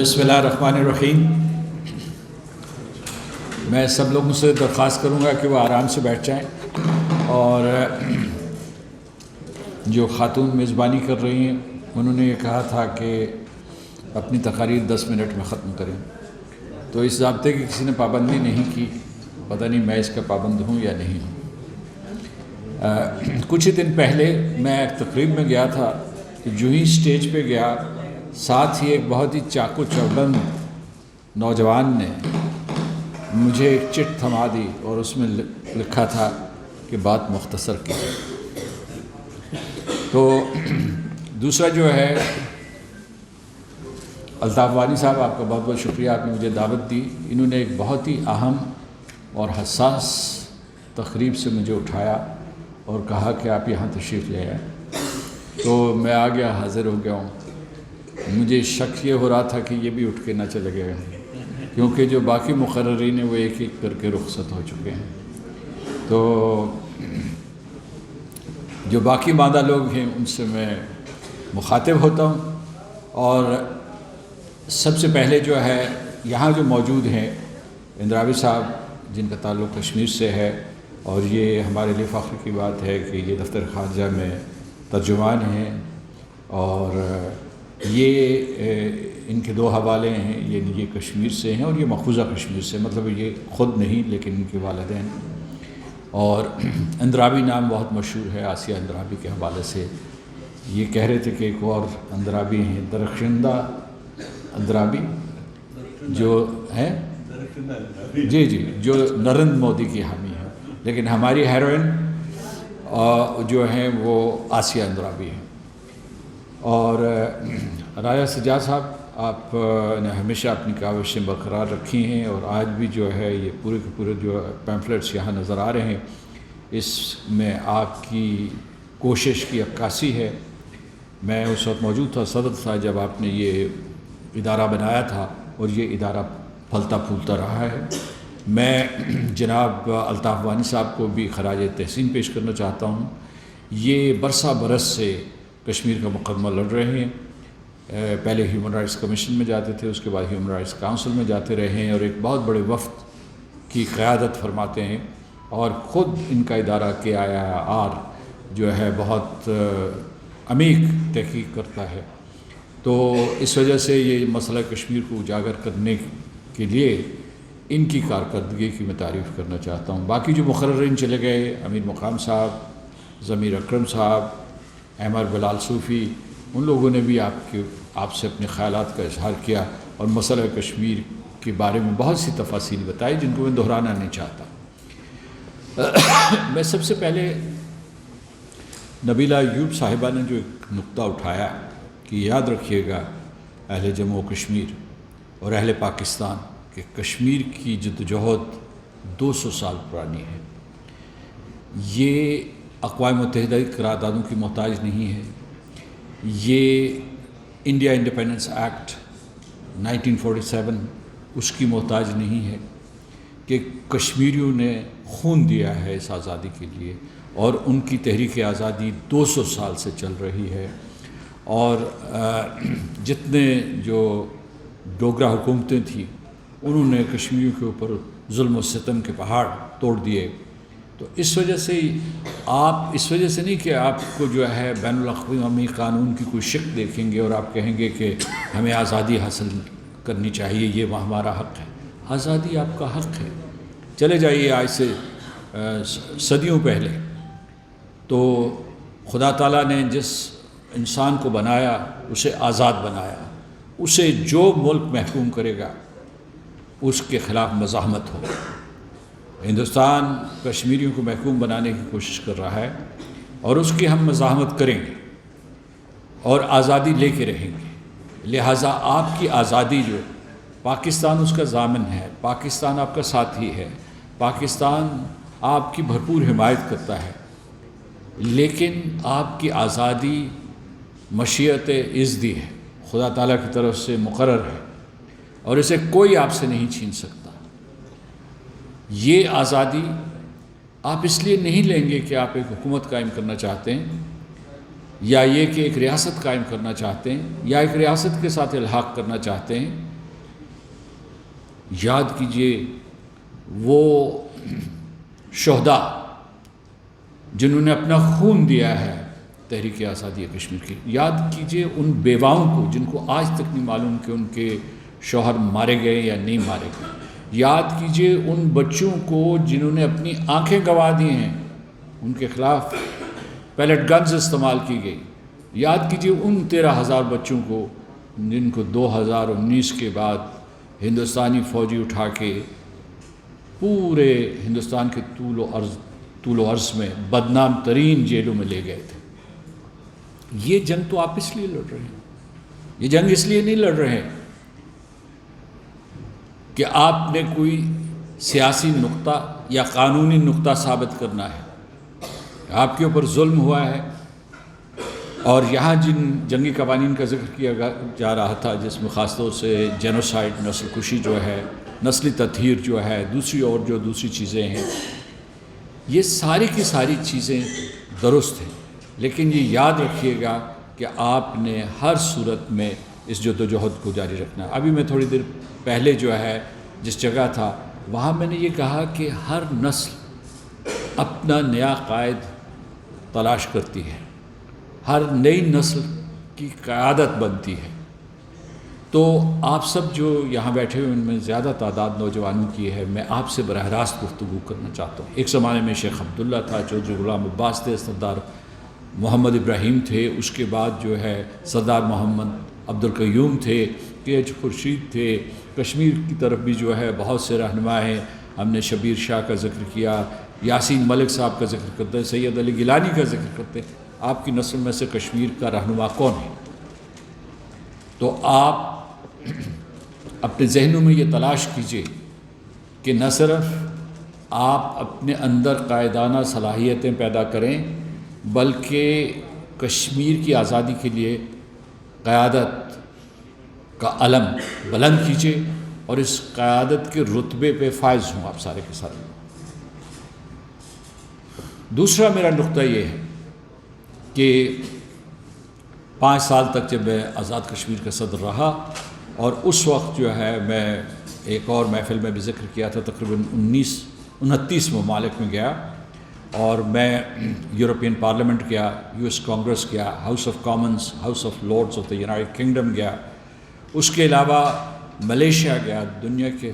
بسم اللہ الرحمن الرحیم۔ میں سب لوگوں سے درخواست کروں گا کہ وہ آرام سے بیٹھ جائیں، اور جو خاتون میزبانی کر رہی ہیں انہوں نے یہ کہا تھا کہ اپنی تقاریر 10 منٹ میں ختم کریں، تو اس ضابطے کی کسی نے پابندی نہیں کی۔ پتہ نہیں میں اس کا پابند ہوں یا نہیں ہوں۔ کچھ ہی دن پہلے میں ایک تقریب میں گیا تھا کہ جو ہی اسٹیج پہ گیا، ساتھ ہی ایک بہت ہی چاقو چوبند نوجوان نے مجھے ایک چٹ تھما دی اور اس میں لکھا تھا کہ بات مختصر کی۔ تو دوسرا جو ہے، الطاف وانی صاحب، آپ کا بہت بہت شکریہ، آپ نے مجھے دعوت دی۔ انہوں نے ایک بہت ہی اہم اور حساس تقریب سے مجھے اٹھایا اور کہا کہ آپ یہاں تشریف لے آئیں، تو میں آ گیا، حاضر ہو گیا ہوں۔ مجھے شک یہ ہو رہا تھا کہ یہ بھی اٹھ کے نہ چلے گئے، کیونکہ جو باقی مقررین ہیں وہ ایک ایک کر کے رخصت ہو چکے ہیں۔ تو جو باقی مادہ لوگ ہیں ان سے میں مخاطب ہوتا ہوں، اور سب سے پہلے جو ہے یہاں جو موجود ہیں اندراوی صاحب، جن کا تعلق کشمیر سے ہے، اور یہ ہمارے لیے فخر کی بات ہے کہ یہ دفتر خارجہ میں ترجمان ہیں، اور یہ ان کے 2 حوالے ہیں، یہ کشمیر سے ہیں اور یہ مقبوضہ کشمیر سے، مطلب یہ خود نہیں لیکن ان کے والدین۔ اور اندرابی نام بہت مشہور ہے آسیہ اندرابی کے حوالے سے۔ یہ کہہ رہے تھے کہ ایک اور اندرابی ہیں، درخشندہ اندرابی، جو ہیں جی جو نریندر مودی کی حامی ہیں، لیکن ہماری ہیروئن جو ہیں وہ آسیہ اندرابی ہیں۔ اور راجہ سجاد صاحب، آپ نے ہمیشہ اپنی کاوشیں برقرار رکھی ہیں، اور آج بھی جو ہے یہ پورے کے پورے جو پیمفلیٹس یہاں نظر آ رہے ہیں، اس میں آپ کی کوشش کی عکاسی ہے۔ میں اس وقت موجود تھا، صدر تھا جب آپ نے یہ ادارہ بنایا تھا، اور یہ ادارہ پھلتا پھولتا رہا ہے۔ میں جناب الطاف وانی صاحب کو بھی خراج تحسین پیش کرنا چاہتا ہوں۔ یہ برسہ برس سے کشمیر کا مقدمہ لڑ رہے ہیں۔ پہلے ہیومن رائٹس کمیشن میں جاتے تھے، اس کے بعد ہیومن رائٹس کاؤنسل میں جاتے رہے ہیں، اور ایک بہت بڑے وفد کی قیادت فرماتے ہیں، اور خود ان کا ادارہ KIIR جو ہے بہت عمیق تحقیق کرتا ہے۔ تو اس وجہ سے یہ مسئلہ کشمیر کو اجاگر کرنے کے لیے ان کی کارکردگی کی میں تعریف کرنا چاہتا ہوں۔ باقی جو مقررین چلے گئے، امیر مقام صاحب، ضمیر اکرم صاحب، احمد بلال صوفی، ان لوگوں نے بھی آپ سے اپنے خیالات کا اظہار کیا، اور مسئلہ کشمیر کے بارے میں بہت سی تفاصیل بتائی جن کو میں دہرانا نہیں چاہتا۔ میں سب سے پہلے نبیلہ ایوب صاحبہ نے جو ایک نقطہ اٹھایا کہ یاد رکھیے گا اہل جموں و کشمیر اور اہل پاکستان کہ کشمیر کی جدوجہد 200 سال پرانی ہے۔ یہ اقوام متحدہ کی قراردادوں کی محتاج نہیں ہے، یہ انڈیا انڈیپینڈنس ایکٹ 1947 اس کی محتاج نہیں ہے، کہ کشمیریوں نے خون دیا ہے اس آزادی کے لیے، اور ان کی تحریک آزادی 200 سال سے چل رہی ہے، اور جتنے جو ڈوگرا حکومتیں تھیں انہوں نے کشمیریوں کے اوپر ظلم و ستم کے پہاڑ توڑ دیے۔ تو اس وجہ سے آپ اس وجہ سے نہیں کہ آپ کو جو ہے بین الاقوامی قانون کی کوئی شک دیکھیں گے اور آپ کہیں گے کہ ہمیں آزادی حاصل کرنی چاہیے، یہ ہمارا حق ہے۔ آزادی آپ کا حق ہے۔ چلے جائیے آج سے صدیوں پہلے، تو خدا تعالیٰ نے جس انسان کو بنایا اسے آزاد بنایا، اسے جو ملک محکوم کرے گا اس کے خلاف مزاحمت ہو۔ ہندوستان کشمیریوں کو محکوم بنانے کی کوشش کر رہا ہے، اور اس کی ہم مزاحمت کریں گے اور آزادی لے کے رہیں گے۔ لہٰذا آپ کی آزادی جو پاکستان اس کا ضامن ہے، پاکستان آپ کا ساتھی ہے، پاکستان آپ کی بھرپور حمایت کرتا ہے، لیکن آپ کی آزادی مشیت ازدی ہے، خدا تعالیٰ کی طرف سے مقرر ہے، اور اسے کوئی آپ سے نہیں چھین سکتا۔ یہ آزادی آپ اس لیے نہیں لیں گے کہ آپ ایک حکومت قائم کرنا چاہتے ہیں، یا یہ کہ ایک ریاست قائم کرنا چاہتے ہیں یا ایک ریاست کے ساتھ الحاق کرنا چاہتے ہیں، یاد کیجئے وہ شہداء جنہوں نے اپنا خون دیا ہے تحریک آزادی کشمیر کی، یاد کیجئے ان بیواؤں کو جن کو آج تک نہیں معلوم کہ ان کے شوہر مارے گئے یا نہیں مارے گئے، یاد کیجئے ان بچوں کو جنہوں نے اپنی آنکھیں گنوا دی ہیں، ان کے خلاف پیلٹ گنز استعمال کی گئی، یاد کیجئے ان 13,000 بچوں کو جن کو 2019 کے بعد ہندوستانی فوجی اٹھا کے پورے ہندوستان کے طول و عرض میں بدنام ترین جیلوں میں لے گئے تھے۔ یہ جنگ تو آپ اس لیے لڑ رہے ہیں، یہ جنگ اس لیے نہیں لڑ رہے کہ آپ نے کوئی سیاسی نقطہ یا قانونی نقطہ ثابت کرنا ہے۔ آپ کے اوپر ظلم ہوا ہے، اور یہاں جن جنگی قوانین کا ذکر کیا جا رہا تھا جس میں خاص طور سے جینوسائیڈ، نسل کشی جو ہے، نسلی تطہیر جو ہے، دوسری چیزیں ہیں، یہ ساری کی ساری چیزیں درست ہیں، لیکن یہ یاد رکھیے گا کہ آپ نے ہر صورت میں اس جدوجہد کو جاری رکھنا ہے۔ ابھی میں تھوڑی دیر پہلے جو ہے جس جگہ تھا وہاں میں نے یہ کہا کہ ہر نسل اپنا نیا قائد تلاش کرتی ہے، ہر نئی نسل کی قیادت بنتی ہے۔ تو آپ سب جو یہاں بیٹھے ہوئے ان میں زیادہ تعداد نوجوانوں کی ہے، میں آپ سے براہ راست گفتگو کرنا چاہتا ہوں۔ ایک زمانے میں شیخ عبداللہ تھا، چودھری غلام عباس تھے، سردار محمد ابراہیم تھے، اس کے بعد جو ہے سردار محمد عبدالقیوم تھے، KH خورشید تھے، کشمیر کی طرف بھی جو ہے بہت سے رہنما ہیں، ہم نے شبیر شاہ کا ذکر کیا، یاسین ملک صاحب کا ذکر کرتے ہیں، سید علی گیلانی کا ذکر کرتے ہیں۔ آپ کی نسل میں سے کشمیر کا رہنما کون ہے؟ تو آپ اپنے ذہنوں میں یہ تلاش کیجئے کہ نہ صرف آپ اپنے اندر قائدانہ صلاحیتیں پیدا کریں بلکہ کشمیر کی آزادی کے لیے قیادت کا علم بلند کیجئے اور اس قیادت کے رتبے پہ فائز ہوں آپ سارے کے سارے۔ دوسرا میرا نقطہ یہ ہے کہ 5 سال تک جب میں آزاد کشمیر کا صدر رہا، اور اس وقت جو ہے میں ایک اور محفل میں بھی ذکر کیا تھا، تقریباً 29 ممالک میں گیا، اور میں یورپین پارلیمنٹ گیا، US کانگریس گیا، house of Commons, house of Lords of the United kingdom گیا، اس کے علاوہ ملیشیا گیا، دنیا کے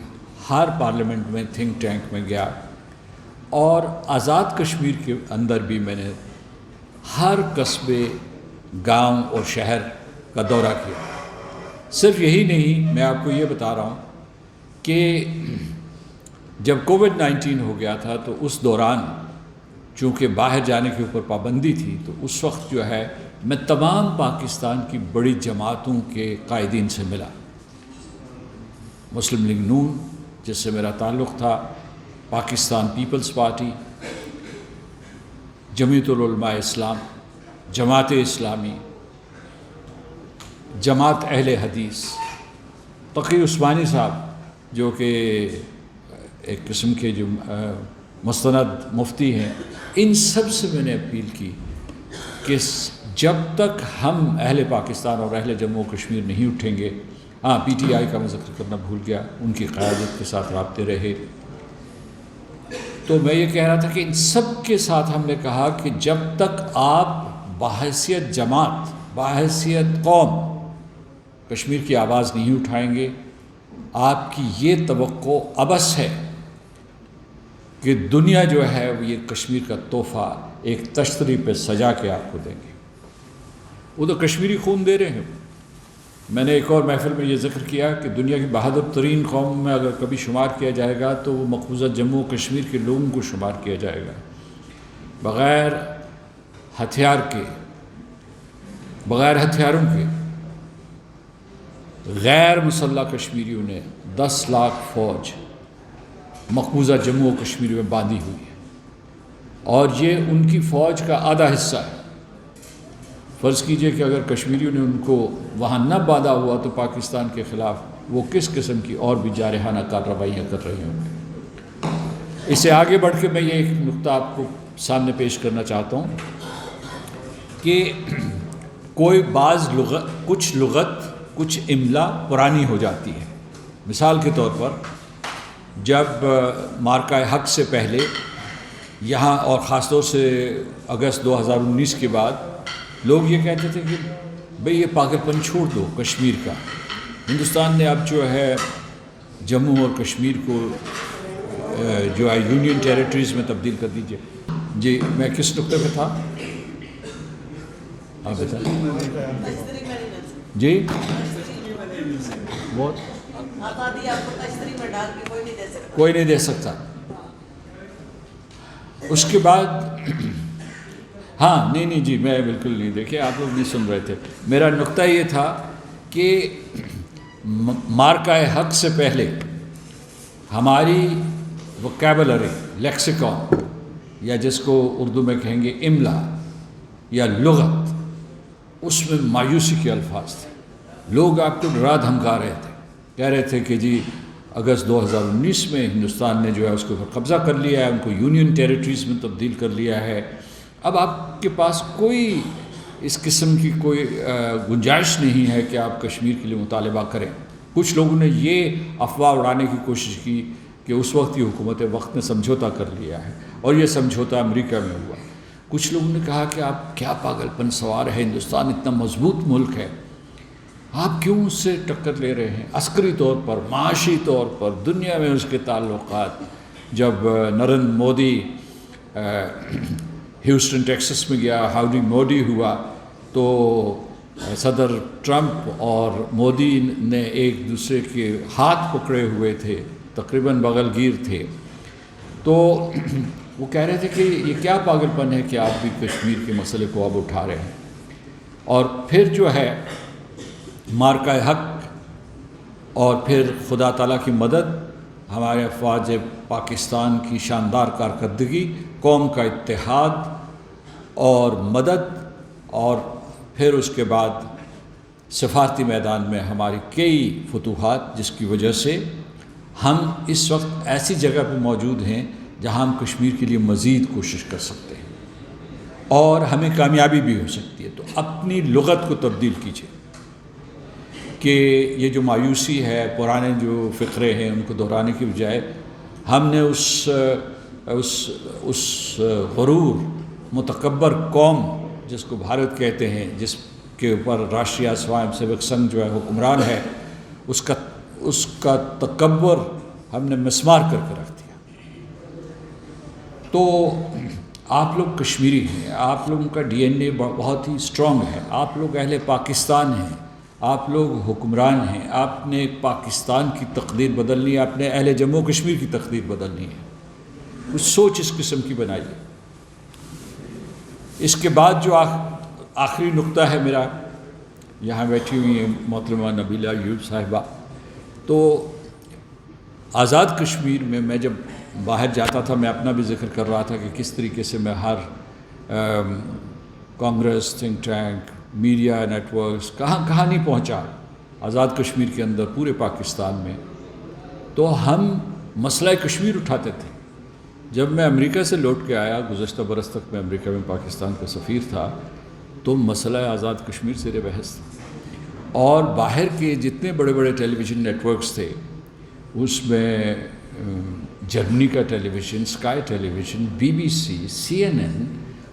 ہر پارلیمنٹ میں تھنک ٹینک میں گیا، اور آزاد کشمیر کے اندر بھی میں نے ہر قصبے، گاؤں اور شہر کا دورہ کیا۔ صرف یہی نہیں، میں آپ کو یہ بتا رہا ہوں کہ جب کووڈ-19 ہو گیا تھا تو اس دوران چونکہ باہر جانے کے اوپر پابندی تھی، تو اس وقت جو ہے میں تمام پاکستان کی بڑی جماعتوں کے قائدین سے ملا۔ مسلم لیگ نون جس سے میرا تعلق تھا، پاکستان پیپلز پارٹی، جمعیت العلماء اسلام، جماعت اسلامی، جماعت اہل حدیث، تقی عثمانی صاحب جو کہ ایک قسم کے جو مستند مفتی ہیں، ان سب سے میں نے اپیل کی کہ جب تک ہم اہل پاکستان اور اہل جموں و کشمیر نہیں اٹھیں گے، PTI کا میں ذکر کرنا بھول گیا، ان کی قیادت کے ساتھ رابطے رہے، تو میں یہ کہہ رہا تھا کہ ان سب کے ساتھ ہم نے کہا کہ جب تک آپ بحیثیت جماعت، بحیثیت قوم کشمیر کی آواز نہیں اٹھائیں گے، آپ کی یہ توقع عبث ہے کہ دنیا جو ہے وہ یہ کشمیر کا تحفہ ایک تشتری پہ سجا کے آپ کو دیں گے۔ وہ تو کشمیری خون دے رہے ہیں۔ میں نے ایک اور محفل میں یہ ذکر کیا کہ دنیا کی بہادر ترین قوم میں اگر کبھی شمار کیا جائے گا تو وہ مقبوضہ جموں و کشمیر کے لوگوں کو شمار کیا جائے گا۔ بغیر ہتھیار کے، بغیر ہتھیاروں کے، غیر مسلح کشمیریوں نے 10 لاکھ فوج مقبوضہ جموں و کشمیر میں باندھی ہوئی ہے، اور یہ ان کی فوج کا آدھا حصہ ہے۔ فرض کیجئے کہ اگر کشمیریوں نے ان کو وہاں نہ باندھا ہوا تو پاکستان کے خلاف وہ کس قسم کی اور بھی جارحانہ کارروائیاں کر رہے ہوں گے۔ اس سے آگے بڑھ کے میں یہ ایک نقطہ آپ کو سامنے پیش کرنا چاہتا ہوں کہ کوئی بعض کچھ لغت کچھ املا پرانی ہو جاتی ہے. مثال کے طور پر جب مارکہ حق سے پہلے یہاں اور خاص طور سے اگست 2019 کے بعد لوگ یہ کہتے تھے کہ بھئی یہ پاگل پن چھوڑ دو کشمیر کا. ہندوستان نے اب جو ہے جموں اور کشمیر کو جو ہے یونین ٹیریٹریز میں تبدیل کر دیجیے. جی میں کس نقطے پہ تھا آپ بتائیں. جی بہت کوئی نہیں دے سکتا. اس کے بعد ہاں نہیں جی میں بالکل نہیں, دیکھیں آپ لوگ نہیں سن رہے تھے. میرا نقطہ یہ تھا کہ مارکہ حق سے پہلے ہماری وکیبلری لیکسیکون یا جس کو اردو میں کہیں گے املا یا لغت, اس میں مایوسی کے الفاظ تھے. لوگ آپ کو ڈرا دھمکا رہے تھے, کہہ رہے تھے کہ جی اگست 2019 میں ہندوستان نے جو ہے اس کے اوپر قبضہ کر لیا ہے, ان کو یونین ٹیریٹریز میں تبدیل کر لیا ہے. اب آپ کے پاس کوئی اس قسم کی کوئی گنجائش نہیں ہے کہ آپ کشمیر کے لیے مطالبہ کریں. کچھ لوگوں نے یہ افواہ اڑانے کی کوشش کی کہ اس وقت کی حکومت وقت نے سمجھوتا کر لیا ہے اور یہ سمجھوتا امریکہ میں ہوا. کچھ لوگوں نے کہا کہ آپ کیا پاگل پن سوار ہے, ہندوستان اتنا مضبوط ملک ہے, آپ کیوں اس سے ٹکر لے رہے ہیں. عسکری طور پر, معاشی طور پر, دنیا میں اس کے تعلقات. جب نریندر مودی ہیوسٹن ٹیکسس میں گیا, ہاؤڈی مودی ہوا, تو صدر ٹرمپ اور مودی نے ایک دوسرے کے ہاتھ پکڑے ہوئے تھے, تقریباً بغل گیر تھے. تو وہ کہہ رہے تھے کہ یہ کیا پاگل پن ہے کہ آپ بھی کشمیر کے مسئلے کو اب اٹھا رہے ہیں. اور پھر جو ہے مارکہ حق اور پھر خدا تعالیٰ کی مدد, ہمارے افواج پاکستان کی شاندار کارکردگی, قوم کا اتحاد اور مدد, اور پھر اس کے بعد سفارتی میدان میں ہماری کئی فتوحات, جس کی وجہ سے ہم اس وقت ایسی جگہ پہ موجود ہیں جہاں ہم کشمیر کے لیے مزید کوشش کر سکتے ہیں اور ہمیں کامیابی بھی ہو سکتی ہے. تو اپنی لغت کو تبدیل کیجیے کہ یہ جو مایوسی ہے, پرانے جو فقرے ہیں ان کو دہرانے کی بجائے ہم نے اس غرور متکبر قوم جس کو بھارت کہتے ہیں, جس کے اوپر راشٹریہ سوائم سیوک سنگھ جو ہے حکمران ہے, اس کا تکبر ہم نے مسمار کر کے رکھ دیا. تو آپ لوگ کشمیری ہیں, آپ لوگوں کا ڈی این اے بہت ہی اسٹرانگ ہے, آپ لوگ اہل پاکستان ہیں, آپ لوگ حکمران ہیں, آپ نے پاکستان کی تقدیر بدلنی ہے, آپ نے اہل جموں کشمیر کی تقدیر بدلنی ہے. کچھ سوچ اس قسم کی بنائیے. اس کے بعد جو آخری نقطہ ہے میرا, یہاں بیٹھی ہوئی ہیں محترمہ نبیلہ ایوب صاحبہ. تو آزاد کشمیر میں میں جب باہر جاتا تھا, میں اپنا بھی ذکر کر رہا تھا کہ کس طریقے سے میں ہر Congress, think tank, media networks, کہاں نہیں پہنچا آزاد کشمیر کے اندر پورے پاکستان میں. تو ہم مسئلہ کشمیر اٹھاتے تھے. جب میں امریکہ سے لوٹ کے آیا, گزشتہ برس تک میں امریکہ میں پاکستان کا سفیر تھا, تو مسئلہ آزاد کشمیر سے بحث تھا. اور باہر کے جتنے بڑے بڑے ٹیلی ویژن نیٹ ورکس تھے, اس میں جرمنی کا television, Sky television, B B C, CNN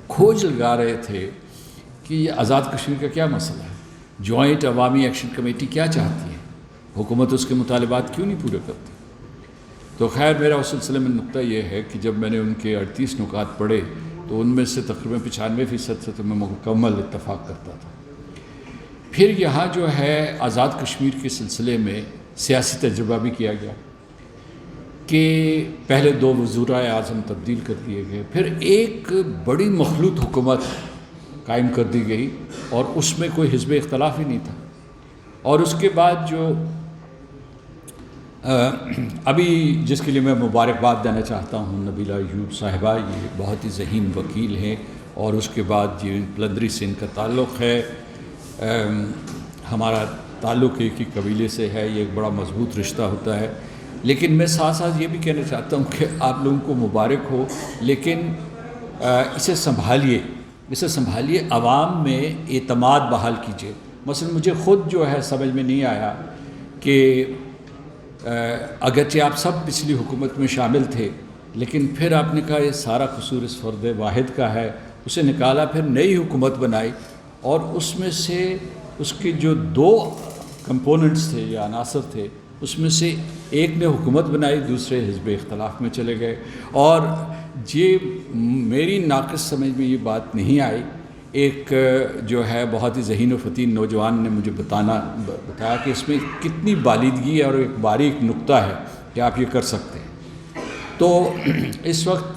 کھوج لگا رہے تھے کہ یہ آزاد کشمیر کا کیا مسئلہ ہے, جوائنٹ عوامی ایکشن کمیٹی کیا چاہتی ہے, حکومت اس کے مطالبات کیوں نہیں پورے کرتی. تو خیر میرا اس سلسلے میں نقطہ یہ ہے کہ جب میں نے ان کے 38 نکات پڑھے تو ان میں سے تقریباً 95% سے تو میں مکمل اتفاق کرتا تھا. پھر یہاں جو ہے آزاد کشمیر کے سلسلے میں سیاسی تجربہ بھی کیا گیا کہ پہلے 2 وزرائے اعظم تبدیل کر دیے گئے, پھر ایک بڑی مخلوط حکومت قائم کر دی گئی اور اس میں کوئی حزب اختلاف ہی نہیں تھا. اور اس کے بعد جو ابھی جس کے لیے میں مبارکباد دینا چاہتا ہوں نبیلہ ایوب صاحبہ, یہ بہت ہی ذہین وکیل ہیں, اور اس کے بعد یہ پلندری سے ان کا تعلق ہے, ہمارا تعلق ایک ہی قبیلے سے ہے, یہ ایک بڑا مضبوط رشتہ ہوتا ہے. لیکن میں ساتھ ساتھ یہ بھی کہنا چاہتا ہوں کہ آپ لوگوں کو مبارک ہو, لیکن اسے سنبھالیے, اسے سنبھالیے، عوام میں اعتماد بحال کیجیے۔ مثلا مجھے خود جو ہے سمجھ میں نہیں آیا کہ اگرچہ آپ سب پچھلی حکومت میں شامل تھے، لیکن پھر آپ نے کہا یہ سارا قصور اس فرد واحد کا ہے، اسے نکالا، پھر نئی حکومت بنائی، اور اس میں سے اس کے جو 2 کمپوننٹس تھے یا عناصر تھے، اس میں سے ایک نے حکومت بنائی، دوسرے حزب اختلاف میں چلے گئے۔ اور یہ میری ناقص سمجھ میں یہ بات نہیں آئی۔ ایک جو ہے بہت ہی ذہین و فطین نوجوان نے مجھے بتایا کہ اس میں کتنی بالیدگی ہے اور ایک باریک نقطہ ہے کہ آپ یہ کر سکتے ہیں۔ تو اس وقت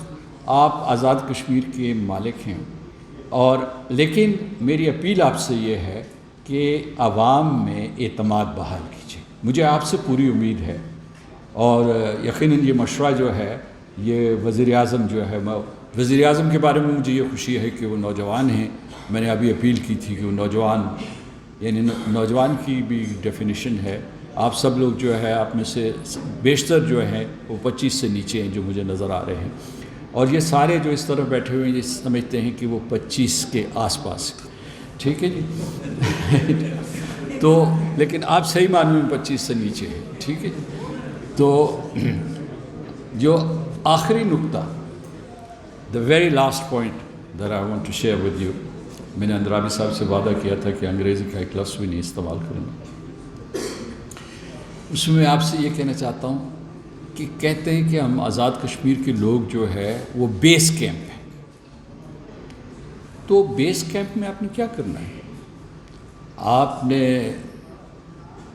آپ آزاد کشمیر کے مالک ہیں، اور لیکن میری اپیل آپ سے یہ ہے کہ عوام میں اعتماد بحال کیجیے۔ مجھے آپ سے پوری امید ہے، اور یقیناً یہ مشورہ جو ہے یہ وزیر اعظم جو ہے، وزیر اعظم کے بارے میں مجھے یہ خوشی ہے کہ وہ نوجوان ہیں۔ میں نے ابھی اپیل کی تھی کہ وہ نوجوان، یعنی نوجوان کی بھی ڈیفینیشن ہے، آپ سب لوگ جو ہے، آپ میں سے بیشتر جو ہیں وہ 25 سے نیچے ہیں جو مجھے نظر آ رہے ہیں، اور یہ سارے جو اس طرح بیٹھے ہوئے ہیں یہ سمجھتے ہیں کہ وہ 25 کے آس پاس، ٹھیک ہے جی تو لیکن آپ صحیح معنی میں 25 سے نیچے ہیں، ٹھیک ہے۔ تو جو آخری نقطہ، the very last point that I want to share with you، میں نے اندرابی صاحب سے وعدہ کیا تھا کہ انگریزی کا ایک لفظ بھی نہیں استعمال کروں گا۔ اس میں آپ سے یہ کہنا چاہتا ہوں کہ کہتے ہیں کہ ہم آزاد کشمیر کے لوگ جو ہے وہ بیس کیمپ ہیں۔ تو بیس کیمپ میں آپ نے کیا کرنا ہے؟ آپ نے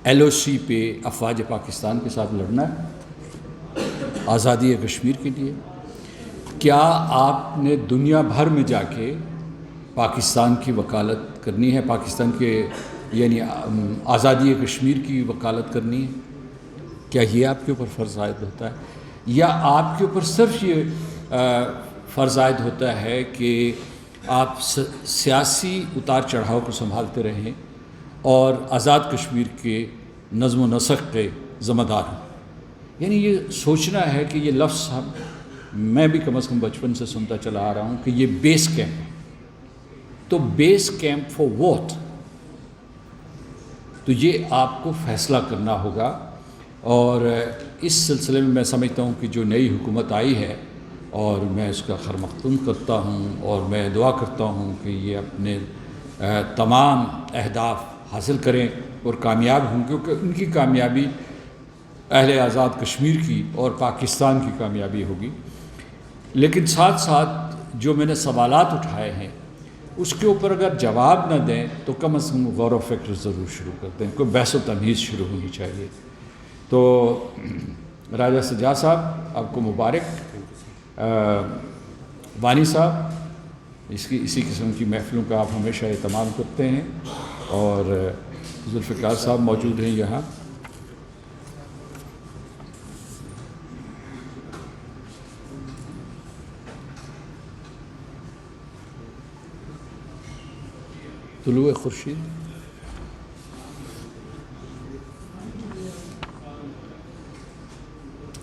LOC پہ افواج پاکستان کے ساتھ لڑنا ہے آزادی کشمیر کے لیے؟ کیا آپ نے دنیا بھر میں جا کے پاکستان کی وکالت کرنی ہے، پاکستان کے یعنی آزادی کشمیر کی وکالت کرنی ہے؟ کیا یہ آپ کے اوپر فرض عائد ہوتا ہے، یا آپ کے اوپر صرف یہ فرض عائد ہوتا ہے کہ آپ سیاسی اتار چڑھاؤ کو سنبھالتے رہیں اور آزاد کشمیر کے نظم و نسق کے ذمہ دار ہوں؟ یعنی یہ سوچنا ہے کہ یہ لفظ میں بھی کم از کم بچپن سے سنتا چلا آ رہا ہوں کہ یہ بیس کیمپ ہے۔ تو بیس کیمپ فار واٹ؟ تو یہ آپ کو فیصلہ کرنا ہوگا، اور اس سلسلے میں سمجھتا ہوں کہ جو نئی حکومت آئی ہے، اور میں اس کا خیر مقدم کرتا ہوں، اور میں دعا کرتا ہوں کہ یہ اپنے تمام اہداف حاصل کریں اور کامیاب ہوں، کیونکہ ان کی کامیابی اہل آزاد کشمیر کی اور پاکستان کی کامیابی ہوگی۔ لیکن ساتھ ساتھ جو میں نے سوالات اٹھائے ہیں اس کے اوپر اگر جواب نہ دیں تو کم از کم غور و فکر ضرور شروع کر دیں، کوئی بحث و تمیز شروع ہونی چاہیے۔ تو راجہ سجاد صاحب آپ کو مبارک، وانی صاحب اسی قسم کی محفلوں کا آپ ہمیشہ اہتمام کرتے ہیں، اور ذوالفقار صاحب موجود ہیں یہاں۔ طلوع خورشید،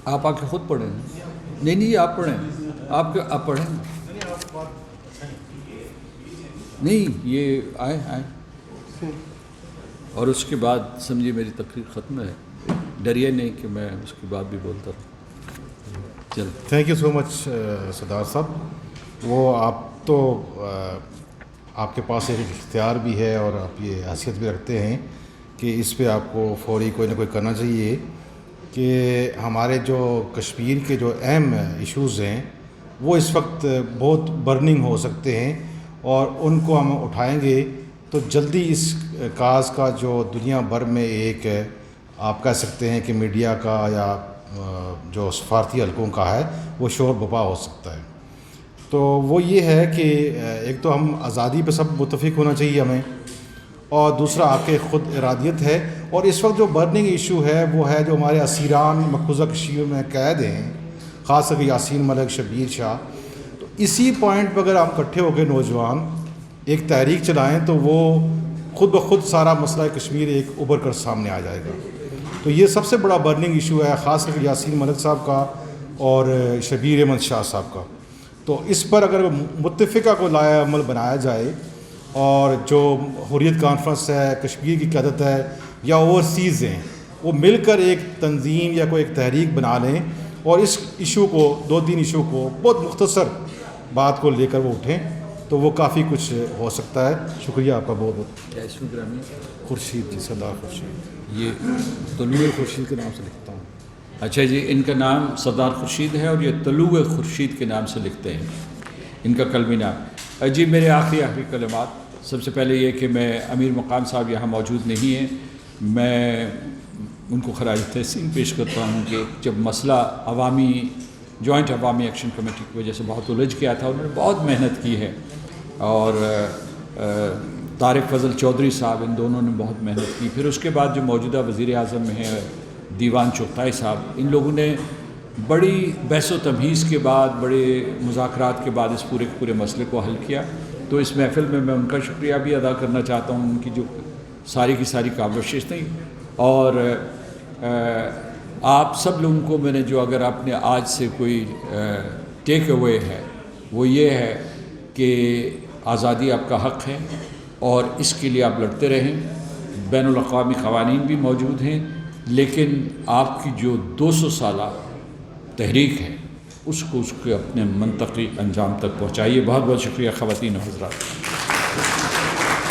آپ آ کے خود پڑھیں۔ نہیں آپ پڑھیں، آپ پڑھیں۔ نہیں یہ آئے اور اس کے بعد سمجھیے میری تقریر ختم ہے، ڈریے نہیں کہ میں اس کے بعد بھی بولتا رہوں۔ چل، تھینک یو سو مچ سردار صاحب۔ وہ آپ تو آپ کے پاس ایک اختیار بھی ہے اور آپ یہ حیثیت بھی رکھتے ہیں کہ اس پہ آپ کو فوری کوئی نہ کوئی کرنا چاہیے کہ ہمارے جو کشمیر کے جو اہم ایشوز ہیں وہ اس وقت بہت برننگ ہو سکتے ہیں، اور ان کو ہم اٹھائیں گے تو جلدی اس کاز کا جو دنیا بھر میں ایک آپ کہہ سکتے ہیں کہ میڈیا کا یا جو سفارتی حلقوں کا ہے وہ شور بپا ہو سکتا ہے۔ تو وہ یہ ہے کہ ایک تو ہم آزادی پہ سب متفق ہونا چاہیے ہمیں، اور دوسرا آپ کے خود ارادیت ہے۔ اور اس وقت جو برننگ ایشو ہے وہ ہے جو ہمارے اسیران مقبوضہ کشمیر میں قید ہیں، خاص کر یاسین ملک، شبیر شاہ۔ تو اسی پوائنٹ پہ اگر آپ اکٹھے ہو کے نوجوان ایک تحریک چلائیں تو وہ خود بخود سارا مسئلہ کشمیر ایک ابھر کر سامنے آ جائے گا۔ تو یہ سب سے بڑا برننگ ایشو ہے، خاص کر یاسین ملک صاحب کا اور شبیر احمد شاہ صاحب کا۔ تو اس پر اگر متفقہ کو لائحہ عمل بنایا جائے اور جو حریت کانفرنس ہے، کشمیر کی قیادت ہے یا اوورسیز ہیں، وہ مل کر ایک تنظیم یا کوئی ایک تحریک بنا لیں اور اس ایشو کو 2-3 ایشو کو بہت مختصر بات کو لے کر وہ اٹھیں تو وہ کافی کچھ ہو سکتا ہے. شکریہ آپ کا بہت بہت. کیا اسم گرامی؟ خورشید جی، سردار خورشید. یہ طلوع خورشید کے نام سے لکھتا ہوں. اچھا جی، ان کا نام سردار خورشید ہے اور یہ طلوع خورشید کے نام سے لکھتے ہیں، ان کا کلمی نام. جی میرے آخری کلمات. سب سے پہلے یہ کہ میں امیر مقام صاحب یہاں موجود نہیں ہیں، میں ان کو خراج تحسین پیش کرتا ہوں کہ جب مسئلہ جوائنٹ عوامی ایکشن کمیٹی کی وجہ سے بہت الجھ گیا تھا، انہوں نے بہت محنت کی ہے، اور طارق فضل چودھری صاحب، ان دونوں نے بہت محنت کی. پھر اس کے بعد جو موجودہ وزیر اعظم میں ہیں دیوان چغتائی صاحب، ان لوگوں نے بڑی بحث و تمہیز کے بعد، بڑے مذاکرات کے بعد اس پورے مسئلے کو حل کیا. تو اس محفل میں ان کا شکریہ بھی ادا کرنا چاہتا ہوں، ان کی جو ساری کی ساری کاوشیں تھیں. اور آپ سب لوگوں کو میں نے جو اگر آپ نے آج سے کوئی ٹیک اوے ہے وہ یہ ہے کہ آزادی آپ کا حق ہے اور اس کے لیے آپ لڑتے رہیں. بین الاقوامی قوانین بھی موجود ہیں، لیکن آپ کی جو 200 سالہ تحریک ہے اس کو اپنے منطقی انجام تک پہنچائیے. بہت بہت شکریہ خواتین و حضرات.